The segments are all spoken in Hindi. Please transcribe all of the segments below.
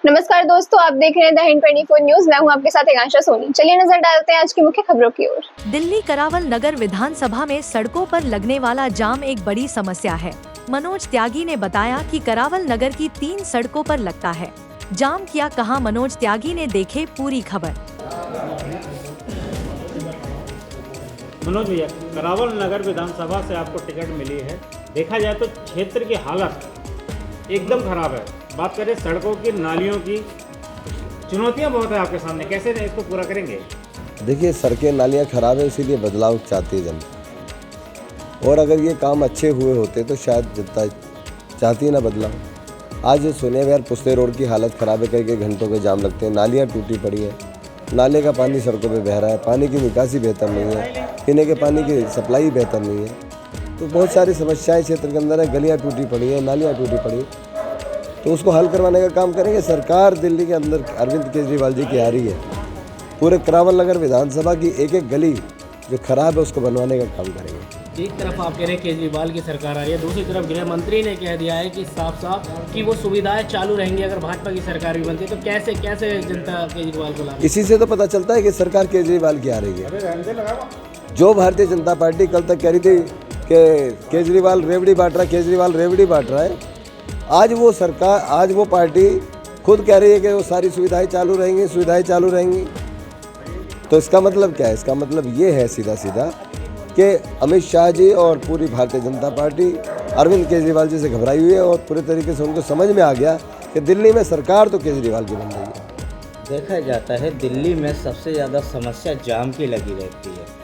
नमस्कार दोस्तों, आप देख रहे हैं द हिंद 24 न्यूज। मैं हूं आपके साथ आकांक्षा सोनी। चलिए नजर डालते हैं आज की मुख्य खबरों की ओर। दिल्ली करावल नगर विधानसभा में सड़कों पर लगने वाला जाम एक बड़ी समस्या है। मनोज त्यागी ने बताया कि करावल नगर की 3 सड़कों पर लगता है जाम। किया कहा मनोज त्यागी ने, देखे पूरी खबर। मनोज भैया, करावल नगर विधानसभा से आपको टिकट मिली है। देखा जाए तो क्षेत्र की हालत एकदम खराब है। बात करें सड़कों की, नालियों की, चुनौतियां बहुत है आपके सामने, कैसे इसको पूरा करेंगे? देखिए, सड़कें नालियाँ ख़राब है, इसीलिए बदलाव चाहती है जनता। और अगर ये काम अच्छे हुए होते तो शायद जनता चाहती ना बदलाव। आज सोनिया विहार पुस्ते रोड की हालत ख़राब है, कई घंटों के जाम लगते हैं, नालियाँ टूटी पड़ी हैं, नाले का पानी सड़कों पे बह रहा है, पानी की निकासी बेहतर नहीं है, पीने के पानी की सप्लाई बेहतर नहीं है। तो बहुत सारी समस्याएं क्षेत्र के अंदर है। गलियाँ टूटी पड़ी हैं, नालियाँ टूटी पड़ी, तो उसको हल करवाने का काम करेंगे। सरकार दिल्ली के अंदर अरविंद केजरीवाल जी की आ रही है, पूरे करावल नगर विधानसभा की एक एक गली जो खराब है उसको बनवाने का काम करेंगे। एक तरफ आप कह रहे हैं केजरीवाल की सरकार आ रही है, दूसरी तरफ गृह मंत्री ने कह दिया है कि साफ साफ कि वो सुविधाएं चालू रहेंगी अगर भाजपा की सरकार भी बनती है। तो कैसे कैसे जनता केजरीवाल को ला? इसी से तो पता चलता है कि सरकार केजरीवाल की आ रही है। जो भारतीय जनता पार्टी कल तक कह रही थी कि केजरीवाल रेवड़ी बांट रहा है, केजरीवाल रेवड़ी बांट रहा है, आज वो सरकार, आज वो पार्टी खुद कह रही है कि वो सारी सुविधाएं चालू रहेंगी, सुविधाएं चालू रहेंगी। तो इसका मतलब क्या है? इसका मतलब ये है सीधा सीधा कि अमित शाह जी और पूरी भारतीय जनता पार्टी अरविंद केजरीवाल जी से घबराई हुई है और पूरे तरीके से उनको समझ में आ गया कि दिल्ली में सरकार तो केजरीवाल की बन रही है। देखा जाता है दिल्ली में सबसे ज़्यादा समस्या जाम की लगी रहती है।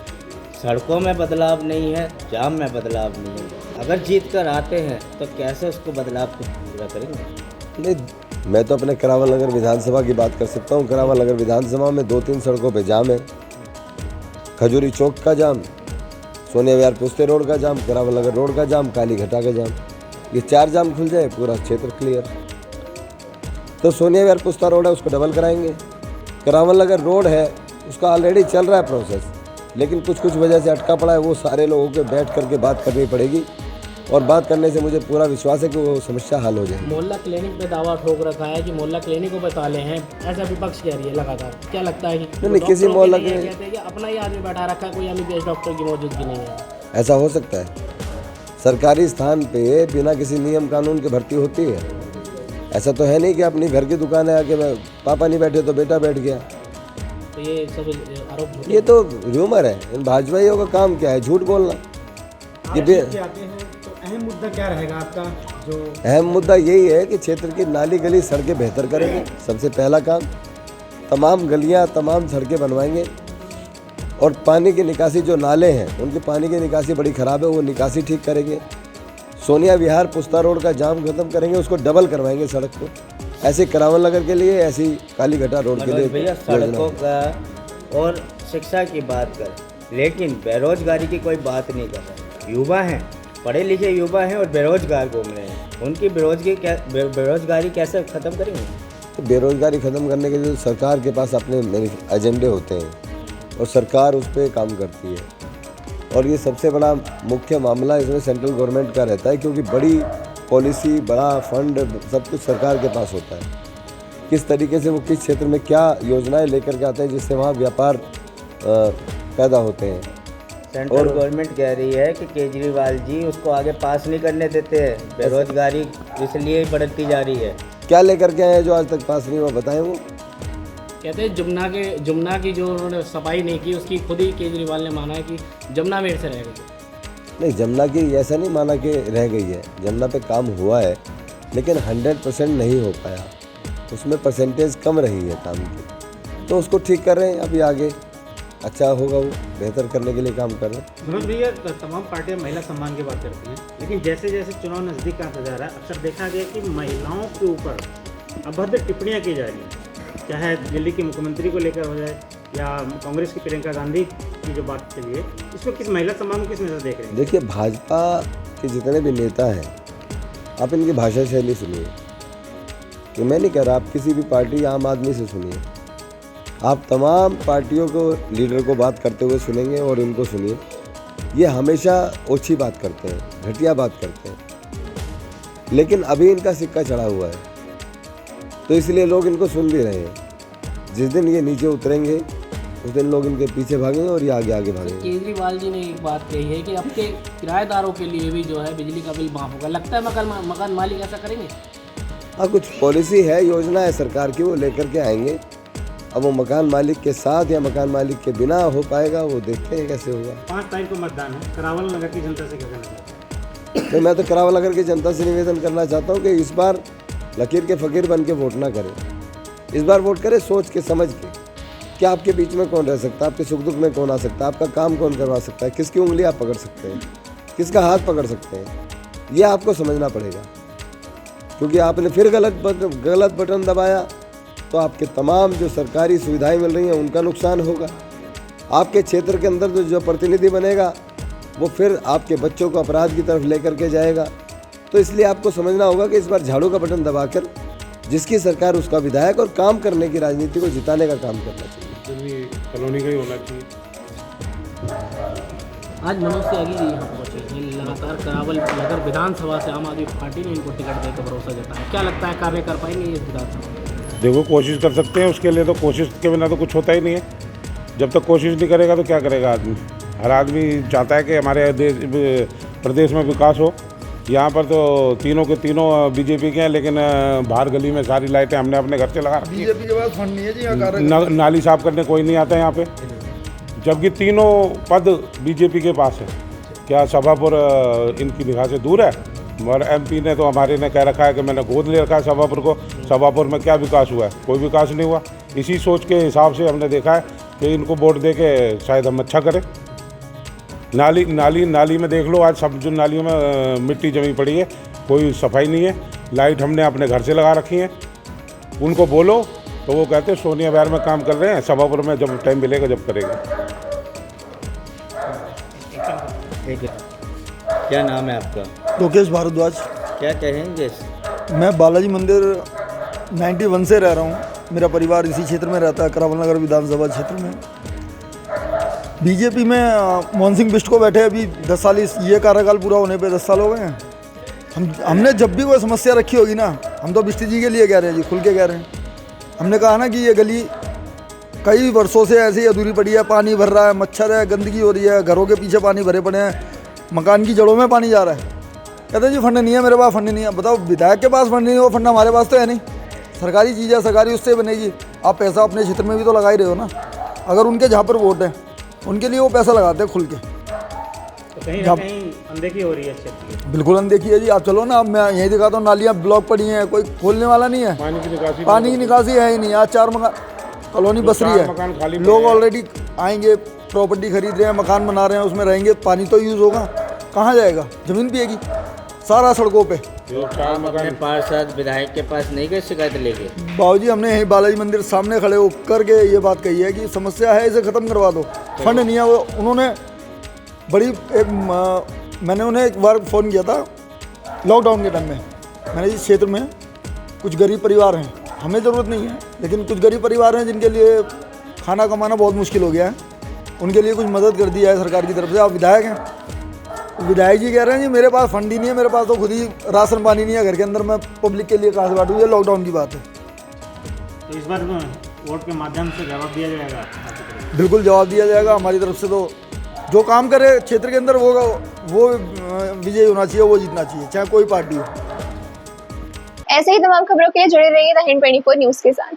सड़कों में बदलाव नहीं है, जाम में बदलाव नहीं है। अगर जीत कर आते हैं तो कैसे उसको बदलाव को पूरा करेंगे? नहीं, मैं तो अपने करावल नगर विधानसभा की बात कर सकता हूँ। करावल नगर विधानसभा में 2-3 सड़कों पे जाम है। खजूरी चौक का जाम, सोनिया विहार पुस्ते रोड का जाम, करावल नगर रोड का जाम, काली घटा का जाम, ये 4 जाम खुल जाए पूरा क्षेत्र क्लियर। तो सोनिया विहार पुस्ता रोड है उसको डबल कराएंगे। करावल नगर रोड है उसका ऑलरेडी चल रहा है प्रोसेस, लेकिन कुछ वजह से अटका पड़ा है। वो सारे लोगों के बैठ करके बात करनी पड़ेगी और बात करने से मुझे पूरा विश्वास है कि वो समस्या हल हो जाएगी। मोहल्ला क्लिनिक पे दावा ठोक रखा है कि मोहल्ला क्लिनिक पे ताले हैं, ऐसा विपक्ष कह रही है लगातार। क्या लगता है कि नहीं, किसी मोहल्ला के कहते हैं कि अपना ही आदमी बैठा रखा है, कोई एमबीबीएस डॉक्टर की मौजूदगी नहीं है? ऐसा हो सकता है? सरकारी स्थान पे बिना किसी नियम कानून के भर्ती होती है? ऐसा तो है नहीं कि अपनी घर की दुकान है आके पापा नहीं बैठे तो बेटा बैठ गया। तो ये सब आरोप, ये तो र्यूमर है। इन भाजपाइयों का काम क्या है? झूठ बोलना। ये अहम मुद्दा क्या रहेगा आपका? जो अहम मुद्दा यही है कि क्षेत्र की नाली गली सड़कें बेहतर करेंगे। सबसे पहला काम, तमाम गलियां, तमाम सड़कें बनवाएंगे। और पानी की निकासी, जो नाले हैं उनकी पानी की निकासी बड़ी ख़राब है, वो निकासी ठीक करेंगे। सोनिया विहार पुस्ता रोड का जाम खत्म करेंगे, उसको डबल करवाएंगे सड़क को। ऐसे करावल नगर के लिए, ऐसी काली घटा रोड के लिए भैया सड़कों का और शिक्षा की बात कर, लेकिन बेरोजगारी की कोई बात नहीं कर रहा। युवा हैं, पढ़े लिखे युवा हैं और बेरोजगार घूम रहे हैं, उनकी बेरोजगारी कैसे ख़त्म करेंगे? तो बेरोजगारी ख़त्म करने के लिए सरकार के पास अपने एजेंडे होते हैं और सरकार उस पर काम करती है। और ये सबसे बड़ा मुख्य मामला इसमें सेंट्रल गवर्नमेंट का रहता है, क्योंकि बड़ी पॉलिसी, बड़ा फंड, सब कुछ सरकार के पास होता है। किस तरीके से वो किस क्षेत्र में क्या योजनाएं लेकर के आते हैं जिससे वहाँ व्यापार पैदा होते हैं। सेंट्रल गवर्नमेंट कह रही है कि केजरीवाल जी उसको आगे पास नहीं करने देते हैं, बेरोजगारी इसलिए बढ़ती जा रही है। क्या लेकर के आए हैं जो आज तक पास नहीं हुआ, बताएं। वो कहते हैं जमुना की जो उन्होंने सफाई नहीं की, उसकी खुद ही केजरीवाल ने माना है कि जमुना मेर से रह गई। नहीं, जमुना की ऐसा नहीं माना कि रह गई है। जमुना पे काम हुआ है, लेकिन 100% नहीं हो पाया, उसमें परसेंटेज कम रही है काम की। तो उसको ठीक कर रहे हैं, अभी आगे अच्छा होगा, वो बेहतर करने के लिए काम कर रहे हैं। मनोज भैया, तमाम पार्टियां महिला सम्मान की बात करती हैं, लेकिन जैसे जैसे चुनाव नज़दीक आता जा रहा है, अक्सर देखा गया कि महिलाओं के ऊपर अभद्र टिप्पणियां की जा रही हैं, चाहे दिल्ली के मुख्यमंत्री को लेकर हो जाए या कांग्रेस की प्रियंका गांधी की जो बात चली है, इसमें किस महिला सम्मान को किस नज़र देख रहे हैं? देखिए, भाजपा के जितने भी नेता हैं, आप इनकी भाषा शैली सुनिए। ये मैं नहीं कह रहा, आप किसी भी पार्टी, आम आदमी से सुनिए, आप तमाम पार्टियों को, लीडर को बात करते हुए सुनेंगे और इनको सुनिए। ये हमेशा ओछी बात करते हैं, घटिया बात करते हैं, लेकिन अभी इनका सिक्का चढ़ा हुआ है। तो इसलिए लोग इनको सुन भी रहे हैं। जिस दिन ये नीचे उतरेंगे उस दिन लोग इनके पीछे भागेंगे और ये आगे आगे भागेंगे। केजरीवाल जी ने एक बात कही है कि अब के किराएदारों के लिए भी जो है बिजली का बिल माफ होगा। लगता है मकान मालिक ऐसा करेंगे? हाँ, कुछ पॉलिसी है, योजना है सरकार की, वो लेकर के आएंगे। अब वो मकान मालिक के साथ या मकान मालिक के बिना हो पाएगा, वो देखते हैं कैसे होगा। 5 तारीख को मतदान है, करावल नगर की जनता से क्या कहना चाहते हैं? तो मैं तो करावल नगर की जनता से निवेदन करना चाहता हूँ कि इस बार लकीर के फ़कीर बन के वोट ना करें। इस बार वोट करें सोच के समझ के कि आपके बीच में कौन रह सकता है, आपके सुख दुख में कौन आ सकता है, आपका काम कौन करवा सकता है, किसकी उंगली आप पकड़ सकते हैं, किसका हाथ पकड़ सकते हैं, ये आपको समझना पड़ेगा। क्योंकि आपने फिर गलत बटन दबाया तो आपके तमाम जो सरकारी सुविधाएं मिल रही हैं उनका नुकसान होगा। आपके क्षेत्र के अंदर जो प्रतिनिधि बनेगा वो फिर आपके बच्चों को अपराध की तरफ लेकर के जाएगा। तो इसलिए आपको समझना होगा कि इस बार झाड़ू का बटन दबाकर जिसकी सरकार उसका विधायक और काम करने की राजनीति को जिताने का काम करना चाहिए। कॉलोनी का ही होना चाहिए। आज मनोज त्यागी जी यहाँ पहुँचे हैं। लगातार करावल नगर विधानसभा से आम आदमी पार्टी ने इनको टिकट देकर भरोसा जताया। क्या लगता है कार्य कर पाएंगे ये विधानसभा? देखो, कोशिश कर सकते हैं, उसके लिए तो कोशिश के बिना तो कुछ होता ही नहीं है। जब तक कोशिश नहीं करेगा तो क्या करेगा आदमी? हर आदमी चाहता है कि हमारे प्रदेश में विकास हो। यहाँ पर तो तीनों के तीनों बीजेपी के हैं, लेकिन बाहर गली में सारी लाइटें हमने अपने घर से लगा रखी हैं। बीजेपी के पास फंड नहीं है जी, यहाँ नाली साफ करने कोई नहीं आता यहाँ पे, जबकि तीनों पद बीजेपी के पास है। क्या सभापुर इनकी निगाह से दूर है? और एमपी ने तो हमारे ने कह रखा है कि मैंने गोद ले रखा है सभापुर को। सभापुर में क्या विकास हुआ है? कोई विकास नहीं हुआ। इसी सोच के हिसाब से हमने देखा है कि इनको वोट दे के शायद हम अच्छा करें। नाली में देख लो, आज सब जो नालियों में मिट्टी जमी पड़ी है, कोई सफाई नहीं है। लाइट हमने अपने घर से लगा रखी है। उनको बोलो तो वो कहते हैं सोनिया बिहार में काम कर रहे हैं, सभापुर में जब टाइम मिलेगा जब करेंगे। क्या नाम है आपका? लोकेश भारद्वाज। क्या कहेंगे? मैं बालाजी मंदिर 91 से रह रहा हूँ। मेरा परिवार इसी क्षेत्र में रहता है, करावल नगर विधानसभा क्षेत्र में। बीजेपी में मोहन सिंह बिष्ट को बैठे अभी 10 साल, ये कार्यकाल पूरा होने पे 10 साल हो गए हैं। हमने जब भी कोई समस्या रखी होगी ना, हम तो बिष्ट जी के लिए कह रहे हैं जी, खुल के कह रहे हैं। हमने कहा ना कि ये गली कई वर्षों से ऐसे ही अधूरी पड़ी है, पानी भर रहा है, मच्छर है, गंदगी हो रही है, घरों के पीछे पानी भरे पड़े हैं, मकान की जड़ों में पानी जा रहा है। कहते हैं जी फंड नहीं है मेरे पास, फंड नहीं है। बताओ, विधायक के पास फंड नहीं है, वो फंड हमारे पास तो है नहीं। सरकारी चीज़ है, सरकारी उससे बनेगी। आप पैसा अपने क्षेत्र में भी तो लगा ही रहे हो ना। अगर उनके जहाँ पर वोट है उनके लिए वो पैसा लगाते हैं खुल के। तो कहीं ना कहीं अनदेखी हो रही है क्षेत्र की। बिल्कुल अनदेखी है जी। आप चलो ना, अब मैं यही दिखाता हूँ, नालियाँ ब्लॉक पड़ी हैं, कोई खोलने वाला नहीं है। पानी की निकासी है ही नहीं। आज 4 मकान कॉलोनी बस रही है, लोग ऑलरेडी आएंगे, प्रॉपर्टी खरीद रहे हैं, मकान बना रहे हैं, उसमें रहेंगे, पानी तो यूज़ होगा, कहाँ जाएगा? ज़मीन पिएगी सारा सड़कों पे। आप अपने पार्षद विधायक के पास नहीं गए शिकायत लेके? बाबूजी, हमने यही बालाजी मंदिर सामने खड़े होकर के ये बात कही है कि समस्या है, इसे ख़त्म करवा दो। फंड नहीं है। वो उन्होंने मैंने उन्हें एक बार फ़ोन किया था लॉकडाउन के टाइम में। मैंने इस क्षेत्र में कुछ गरीब परिवार हैं, हमें ज़रूरत नहीं है, लेकिन कुछ गरीब परिवार हैं जिनके लिए खाना कमाना बहुत मुश्किल हो गया है, उनके लिए कुछ मदद कर दी है सरकार की तरफ से। आप विधायक हैं, विधायक जी कह रहे हैं जी मेरे पास फंड ही नहीं है, मेरे पास तो खुद ही राशन पानी नहीं है घर के अंदर, मैं पब्लिक के लिए कहाँ से बांटूँ? ये लॉकडाउन की बात है। तो इस बार वोट के माध्यम से जवाब दिया जाएगा? बिल्कुल जवाब दिया जाएगा हमारी तरफ से। तो जो काम करे क्षेत्र के अंदर वो विजयी होना चाहिए, वो जीतना चाहिए, चाहे कोई पार्टी हो। ऐसे ही तमाम खबरों के लिए जुड़े रहिए द हिंद 24 न्यूज़ के साथ।